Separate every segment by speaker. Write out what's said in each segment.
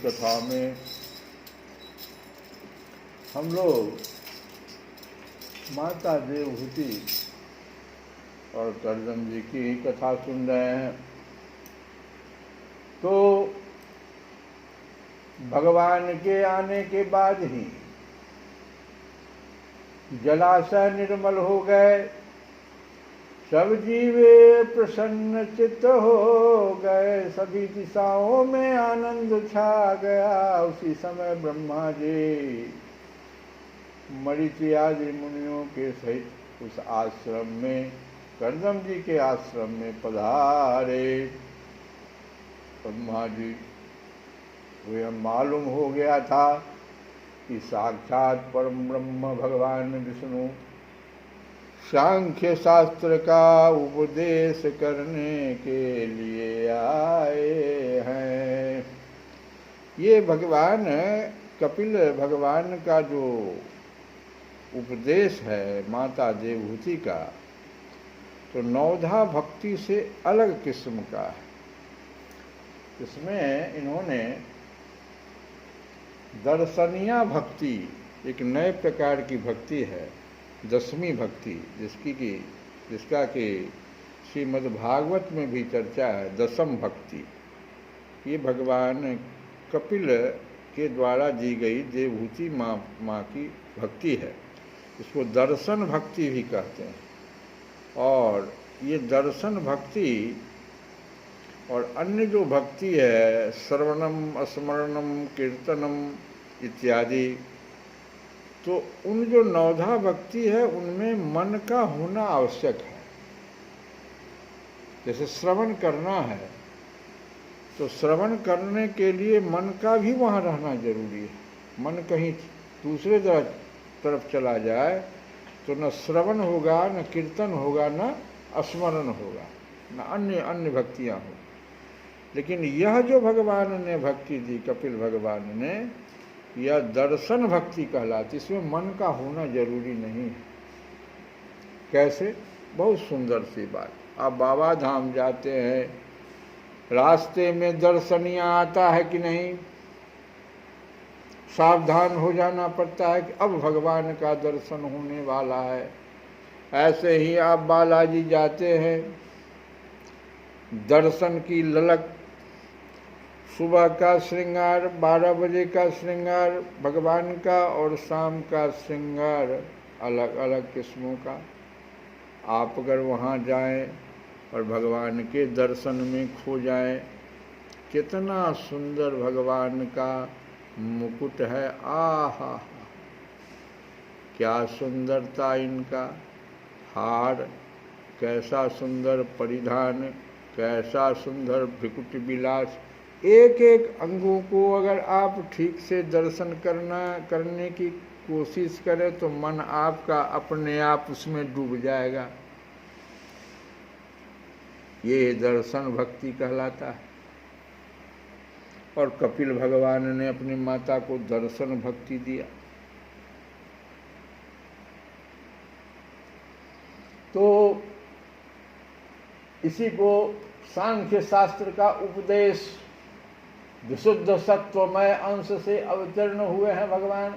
Speaker 1: कथा में हम लोग माता देवहूति और कर्दम जी की ही कथा सुन रहे हैं। तो भगवान के आने के बाद ही जलाशय निर्मल हो गए, सब जीवे प्रसन्न चित्त हो गए, सभी दिशाओं में आनंद छा गया। उसी समय ब्रह्मा जी मरीचि आदि मुनियों के सहित उस आश्रम में, कर्दम जी के आश्रम में पधारे। ब्रह्मा जी को यह मालूम हो गया था कि साक्षात परम ब्रह्म भगवान विष्णु सांख्य शास्त्र का उपदेश करने के लिए आए हैं। ये भगवान कपिल भगवान का जो उपदेश है माता देवहूति का, तो नवधा भक्ति से अलग किस्म का है। इसमें इन्होंने दर्शनीय भक्ति, एक नए प्रकार की भक्ति है, दसवीं भक्ति, जिसका कि श्रीमद् भागवत में भी चर्चा है, दसम भक्ति। ये भगवान कपिल के द्वारा दी गई देवहूति माँ की भक्ति है। इसको दर्शन भक्ति भी कहते हैं। और ये दर्शन भक्ति और अन्य जो भक्ति है, श्रवणम स्मरणम कीर्तनम इत्यादि, तो उन जो नवधा भक्ति है उनमें मन का होना आवश्यक है। जैसे श्रवण करना है तो श्रवण करने के लिए मन का भी वहाँ रहना जरूरी है। मन कहीं दूसरे तरफ चला जाए तो न श्रवण होगा, न कीर्तन होगा, न स्मरण होगा, न अन्य भक्तियाँ हों। लेकिन यह जो भगवान ने भक्ति दी, कपिल भगवान ने, यह दर्शन भक्ति कहलाती। इसमें मन का होना जरूरी नहीं है। कैसे? बहुत सुंदर सी बात। आप बाबा धाम जाते हैं, रास्ते में दर्शनीय आता है कि नहीं, सावधान हो जाना पड़ता है कि अब भगवान का दर्शन होने वाला है। ऐसे ही आप बालाजी जाते हैं, दर्शन की ललक, सुबह का श्रृंगार, 12 बजे का श्रृंगार भगवान का, और शाम का श्रृंगार अलग अलग किस्मों का। आप अगर वहाँ जाएं और भगवान के दर्शन में खो जाएं, कितना सुंदर भगवान का मुकुट है। आहा, क्या सुंदरता इनका हार, कैसा सुंदर परिधान, कैसा सुंदर भ्रिकुट विलास। एक एक अंगों को अगर आप ठीक से दर्शन करने की कोशिश करें तो मन आपका अपने आप उसमें डूब जाएगा। ये दर्शन भक्ति कहलाता है। और कपिल भगवान ने अपनी माता को दर्शन भक्ति दिया। तो इसी को सांख्य शास्त्र का उपदेश विशुद्ध सत्वमय अंश से अवतीर्ण हुए हैं भगवान।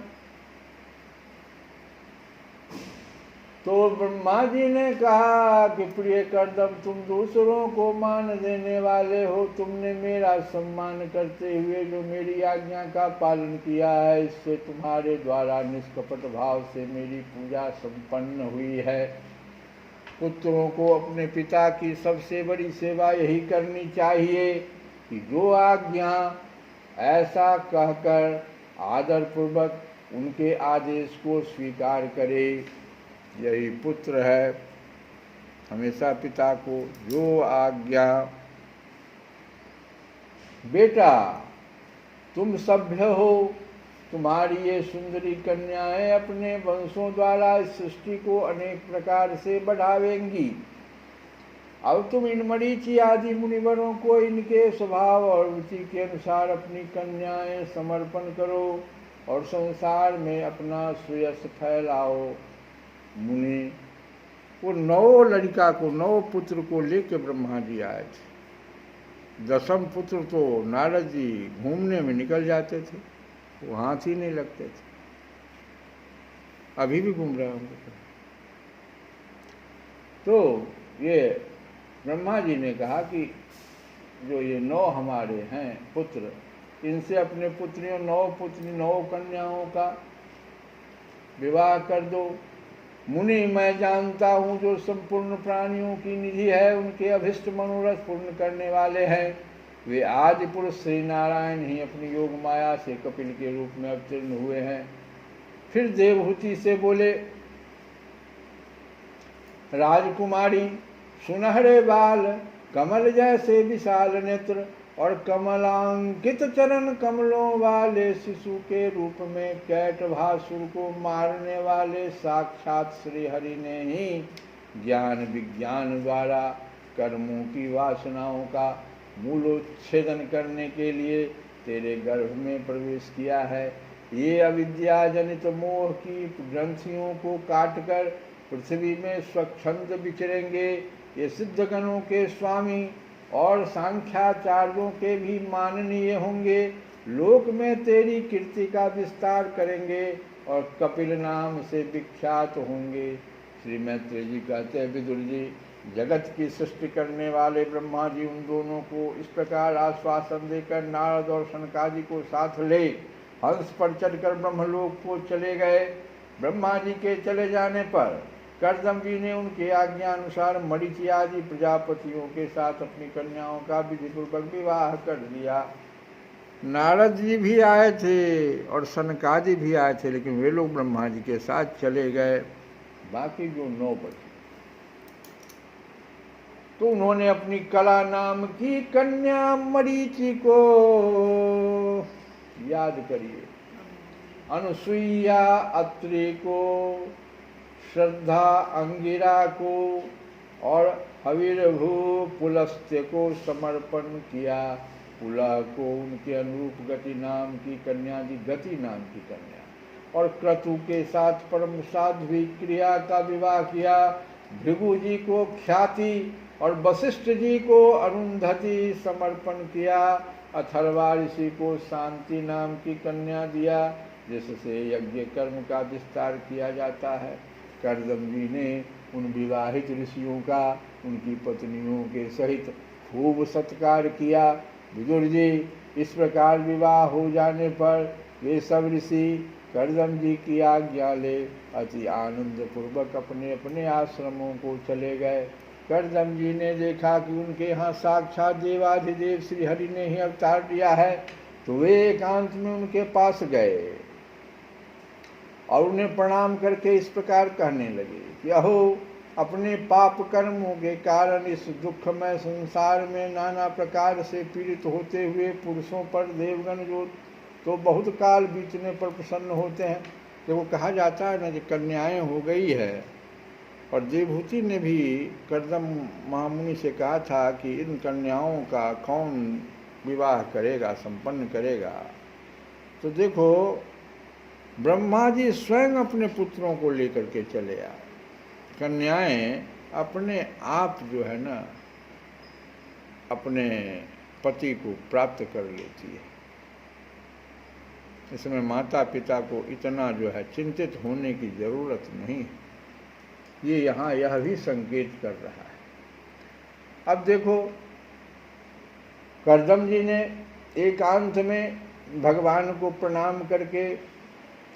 Speaker 1: तो ब्रह्मा जी ने कहा कि प्रिय कर्दम, तुम दूसरों को मान देने वाले हो, तुमने मेरा सम्मान करते हुए जो मेरी आज्ञा का पालन किया है, इससे तुम्हारे द्वारा निष्कपट भाव से मेरी पूजा संपन्न हुई है। पुत्रों को अपने पिता की सबसे बड़ी सेवा यही करनी चाहिए कि जो आज्ञा, ऐसा कहकर आदरपूर्वक उनके आदेश को स्वीकार करे। यही पुत्र है, हमेशा पिता को जो आज्ञा, बेटा तुम सभ्य हो, तुम्हारी ये सुंदरी कन्याएं अपने वंशों द्वारा इस सृष्टि को अनेक प्रकार से बढ़ावेंगी। अब तुम इन मरीचि आदि मुनिवरों को इनके स्वभाव और रुचि के अनुसार अपनी कन्याएं समर्पण करो और संसार में अपना सुयश फैलाओ। मुनि, वो 9 लड़का को, 9 पुत्र को लेकर ब्रह्मा जी आए थे। दसम पुत्र तो नारद जी घूमने में निकल जाते थे, वो हाथ ही नहीं लगते थे, अभी भी घूम रहे होंगे। तो ये ब्रह्मा जी ने कहा कि जो ये 9 हमारे हैं पुत्र, इनसे अपने पुत्रियों 9 पुत्री 9 कन्याओं का विवाह कर दो। मुनि मैं जानता हूँ जो संपूर्ण प्राणियों की निधि है, उनके अभिष्ट मनोरथ पूर्ण करने वाले हैं। वे आदि पुरुष श्री नारायण ही अपनी योग माया से कपिल के रूप में अवतीर्ण हुए हैं। फिर देवहूति से बोले, राजकुमारी सुनहरे बाल, कमल जैसे विशाल नेत्र और कमलांकित चरण कमलों वाले शिशु के रूप में कैटभासुर को मारने वाले साक्षात श्री हरि ने ही ज्ञान विज्ञान द्वारा कर्मों की वासनाओं का मूलोच्छेदन करने के लिए तेरे गर्भ में प्रवेश किया है। ये अविद्या जनित मोह की ग्रंथियों को काटकर पृथ्वी में स्वच्छंद विचरेंगे। ये सिद्धगणों के स्वामी और सांख्याचार्यों के भी माननीय होंगे, लोक में तेरी कीर्ति का विस्तार करेंगे और कपिल नाम से विख्यात होंगे। श्री मैत्रेय जी कहते हैं, विदुर जी, जगत की सृष्टि करने वाले ब्रह्मा जी उन दोनों को इस प्रकार आश्वासन देकर नारद और सनकादि को साथ ले हंस पर चढ़कर ब्रह्मलोक को चले गए। ब्रह्मा जी के चले जाने पर कर्दम जी ने उनके आज्ञा अनुसार मरीचि आदि प्रजापतियों के साथ अपनी कन्याओं का विधिपूर्वक विवाह कर दिया। नारद जी भी आए थे और सनकादि भी आए थे, लेकिन वे लोग ब्रह्मा जी के साथ चले गए। बाकी जो 9 बचे तो उन्होंने अपनी कला नाम की कन्या मरीचि को, याद करिए, अनुसुईया अत्रि को, श्रद्धा अंगिरा को और हविर्भू पुलस्त्य को समर्पण किया। पुलह को उनके अनुरूप गति नाम की कन्या दी, गति नाम की कन्या, और क्रतु के साथ परम साध्वी क्रिया का विवाह किया। भृगु जी को ख्याति और वशिष्ठ जी को अरुंधति समर्पण किया। अथर्वा ऋषि को शांति नाम की कन्या दिया, जिससे यज्ञ कर्म का विस्तार किया जाता है। कर्दम जी ने उन विवाहित ऋषियों का उनकी पत्नियों के सहित खूब सत्कार किया। विदुर जी, इस प्रकार विवाह हो जाने पर वे सब ऋषि कर्दम जी की आज्ञा ले अति आनंद पूर्वक अपने अपने आश्रमों को चले गए। कर्दम जी ने देखा कि उनके यहाँ साक्षात देवाधिदेव श्री हरि ने ही अवतार लिया है, तो वे एकांत में उनके पास गए और उन्हें प्रणाम करके इस प्रकार कहने लगे कि अहो, अपने पाप कर्मों के कारण इस दुखमय संसार में नाना प्रकार से पीड़ित होते हुए पुरुषों पर देवगण जो तो बहुत काल बीतने पर प्रसन्न होते हैं। देखो, कहा जाता है ना कि कन्याएं हो गई है, और देवहूति ने भी कर्दम महामुनि से कहा था कि इन कन्याओं का कौन विवाह करेगा, संपन्न करेगा। तो देखो, ब्रह्मा जी स्वयं अपने पुत्रों को लेकर के चले आए। कन्याएं अपने आप जो है ना अपने पति को प्राप्त कर लेती है। इसमें माता पिता को इतना जो है चिंतित होने की जरूरत नहीं है। ये यहाँ यह भी संकेत कर रहा है। अब देखो, कर्दम जी ने एकांत में भगवान को प्रणाम करके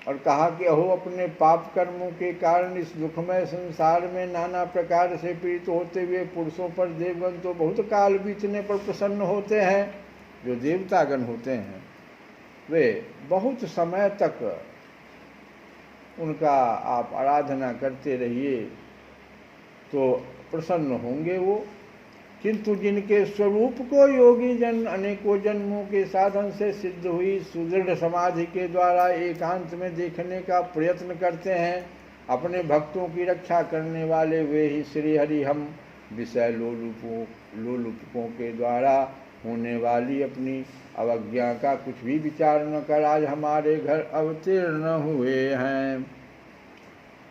Speaker 1: और कहा कि अहो, अपने पाप कर्मों के कारण इस दुखमय संसार में नाना प्रकार से पीड़ित होते हुए पुरुषों पर देवगण तो बहुत काल बीतने पर प्रसन्न होते हैं। जो देवतागण होते हैं वे बहुत समय तक उनका आप आराधना करते रहिए तो प्रसन्न होंगे वो, किंतु जिनके स्वरूप को योगी जन अनेकों जन्मों के साधन से सिद्ध हुई सुदृढ़ समाधि के द्वारा एकांत में देखने का प्रयत्न करते हैं, अपने भक्तों की रक्षा करने वाले वे ही श्री हरि हम विषय लोलुपों के द्वारा होने वाली अपनी अवज्ञा का कुछ भी विचार न कर आज हमारे घर अवतीर्ण हुए हैं।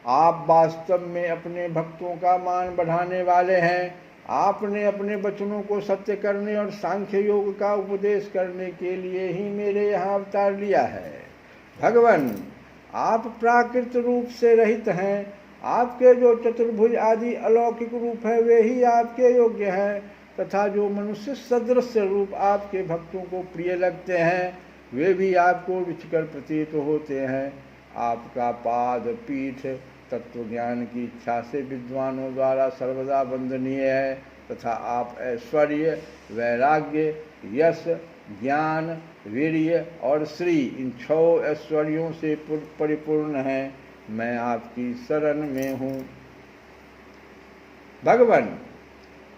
Speaker 1: आप वास्तव में अपने भक्तों का मान बढ़ाने वाले हैं। आपने अपने वचनों को सत्य करने और सांख्य योग का उपदेश करने के लिए ही मेरे यहाँ अवतार लिया है। भगवान, आप प्राकृत रूप से रहित हैं। आपके जो चतुर्भुज आदि अलौकिक रूप है वे ही आपके योग्य हैं, तथा जो मनुष्य सदृश रूप आपके भक्तों को प्रिय लगते हैं वे भी आपको रुचिकर प्रतीत होते हैं। आपका पाद पीठ तत्व ज्ञान की इच्छा से विद्वानों द्वारा सर्वदा वंदनीय है, तथा आप ऐश्वर्य, वैराग्य, यश, ज्ञान, वीर्य और श्री इन 6 ऐश्वर्यों से परिपूर्ण हैं। मैं आपकी शरण में हूँ। भगवान,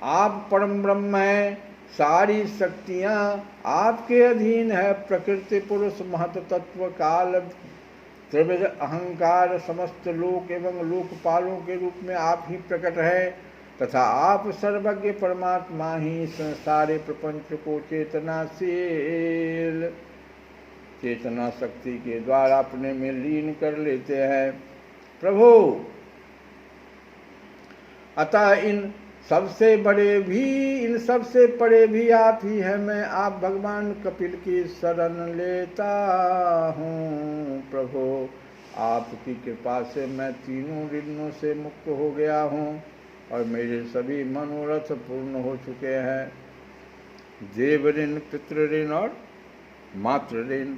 Speaker 1: आप परम ब्रह्म हैं। सारी शक्तियाँ आपके अधीन है। प्रकृति, पुरुष, महत तत्व, काल, त्रिविध, अहंकार, समस्त लोक एवं लोकपालों के रूप में आप ही प्रकट है, तथा आप सर्वज्ञ परमात्मा ही संसारे प्रपंच को चेतना शक्ति के द्वारा अपने में लीन कर लेते हैं। प्रभु, अतः इन सबसे बड़े भी आप ही हैं। मैं आप भगवान कपिल की शरण लेता हूँ। प्रभु, आपकी कृपा से मैं तीनों ऋणों से मुक्त हो गया हूँ और मेरे सभी मनोरथ पूर्ण हो चुके हैं। देव ऋण, पितृ ऋण और मातृ ऋण,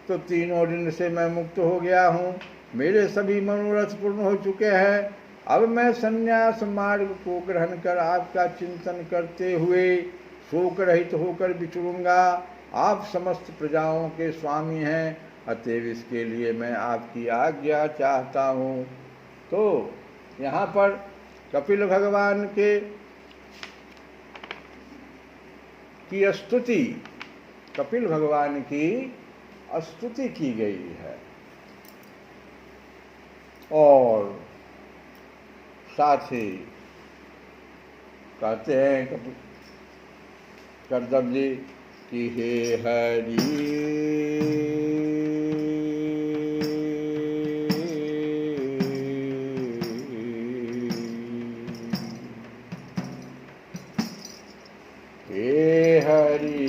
Speaker 1: तो तीनों ऋण से मैं मुक्त हो गया हूँ। मेरे सभी मनोरथ पूर्ण हो चुके हैं। अब मैं संन्यास मार्ग को ग्रहण कर आपका चिंतन करते हुए शोक रहित होकर विचरूंगा। आप समस्त प्रजाओं के स्वामी हैं, अतएव इसके लिए मैं आपकी आज्ञा चाहता हूँ। तो यहाँ पर कपिल भगवान की स्तुति, कपिल भगवान की स्तुति की गई है। और साथ ही कहते हैं करदम जी कि हे हरि, हे हरि,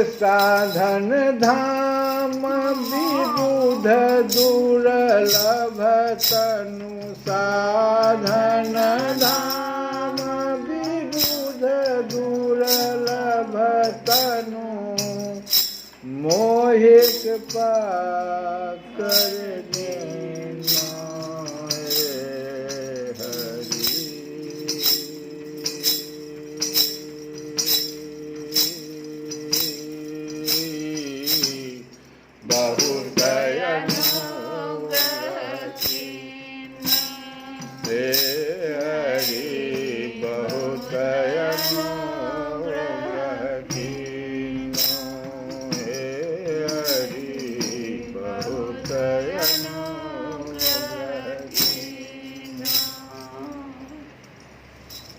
Speaker 1: साधन धाम विबुध दुर्लभ तनु, साधन धाम विबुध दुर्लभ तनु, मोहित पाकर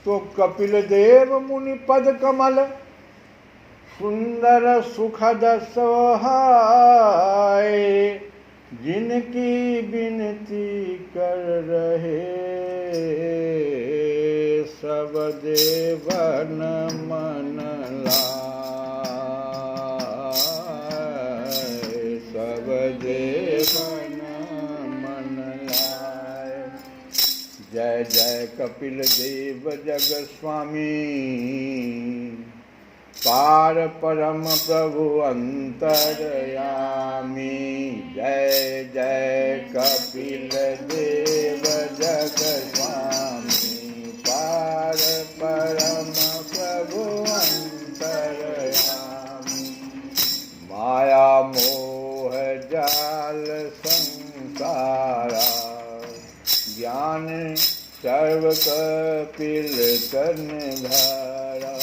Speaker 1: तो कपिल देव मुनि पद कमल सुंदर सुखद सोहाय, जिनकी विनती कर रहे सब देवन मन लाए, सब देवन मन लाए। जय जय कपिल देव जग स्वामी, पार परम प्रभु अंतरयामी। जय जय कपिल देव जग स्वामी। पार परम प्रभु अंतरयामी। माया मोह जाल संसारा। ज्ञान सर्व कपिल तन धारा।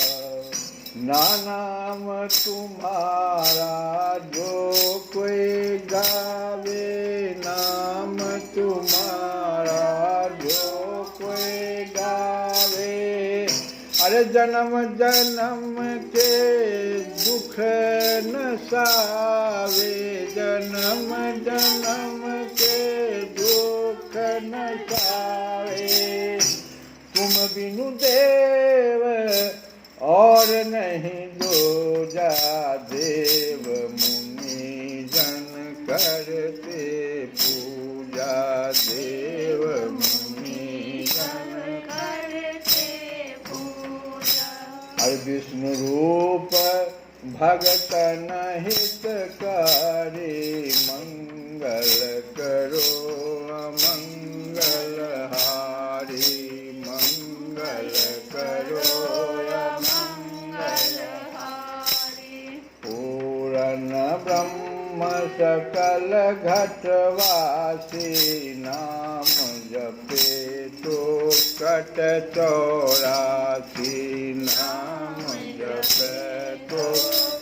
Speaker 1: नाम तुम्हारा जो कोई गावे। नाम तुम्हारा जो कोई गावे। अरे जन्म जन्म के दुख न सावे। जन्म जन्म के दुख न सावे। तुम बिनु देव और नहीं दूजा। देव मुनि जन करते पूजा। देव मुनि जन करते पूजा। अरे विष्णु रूप भगत हितकारी। मंगल करो अमंगल हारी। मंगल करो ब्रह्म सकल घटवासी। नाम जपे तो कट 84। नाम जपे तो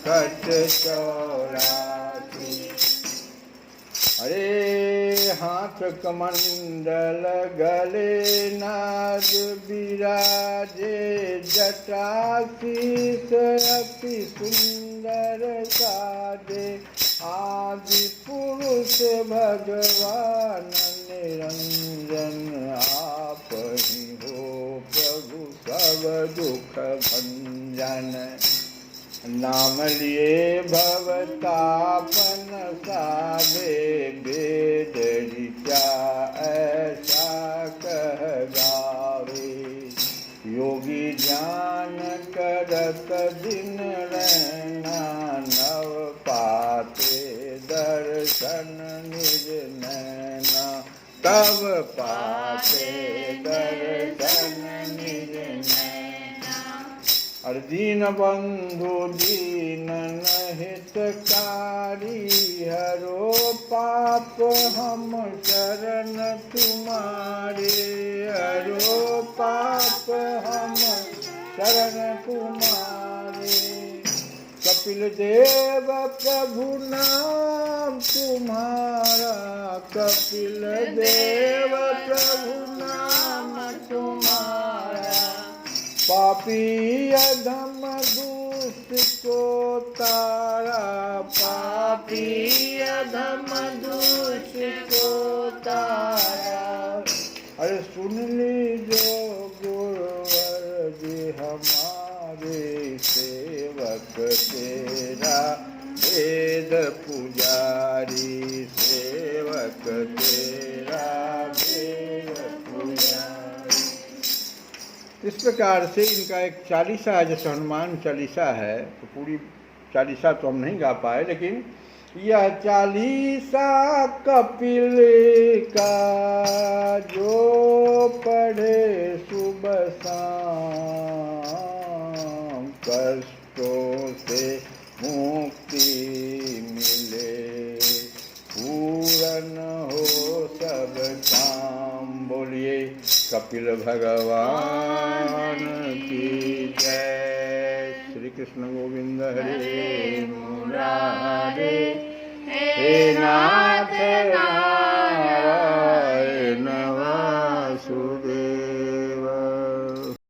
Speaker 1: कट 84। अरे हाथ कमंडल गले नाग विराजे। जटा शीस अति सुंदर साजे। आदि पुरुष भगवान निरंजन। आप ही हो प्रभु सब दुख भंजन। नाम लिए भवतापन साधे। वेद ऋचा ऐसा कह गावे। योगी ध्यान करत दिन रहना। नव पाते दर्शन निज नैना। तब पाते दर्शन निज नैना। और दीन बंधु दीन हितकारी। हरो पाप हम शरण तुम्हारे। हरो पाप हम शरण तुम्हारे। कपिल देव प्रभु नाम तुम्हारा। कपिल देव प्रभु नाम तुम्हारा। पापी अधम दुष्ट को तारा। पापी अधम दुष्ट को तारा। अरे सुन लीजो गुरुवर जी हमारे। सेवक तेरा वेद पुजारी। सेवक तेरा वेद पुजारी। इस प्रकार से इनका एक चालीसा है, जैसे हनुमान चालीसा है। तो पूरी चालीसा तो हम नहीं गा पाए, लेकिन यह चालीसा कपिल का जो पढ़े सुबह शाम। कष्टों से मुक्ति मिले। पूर्ण हो सब काम। बोलिए कपिल भगवान की जय। श्री कृष्ण गोविंद हरे मुरारे। हे नाथ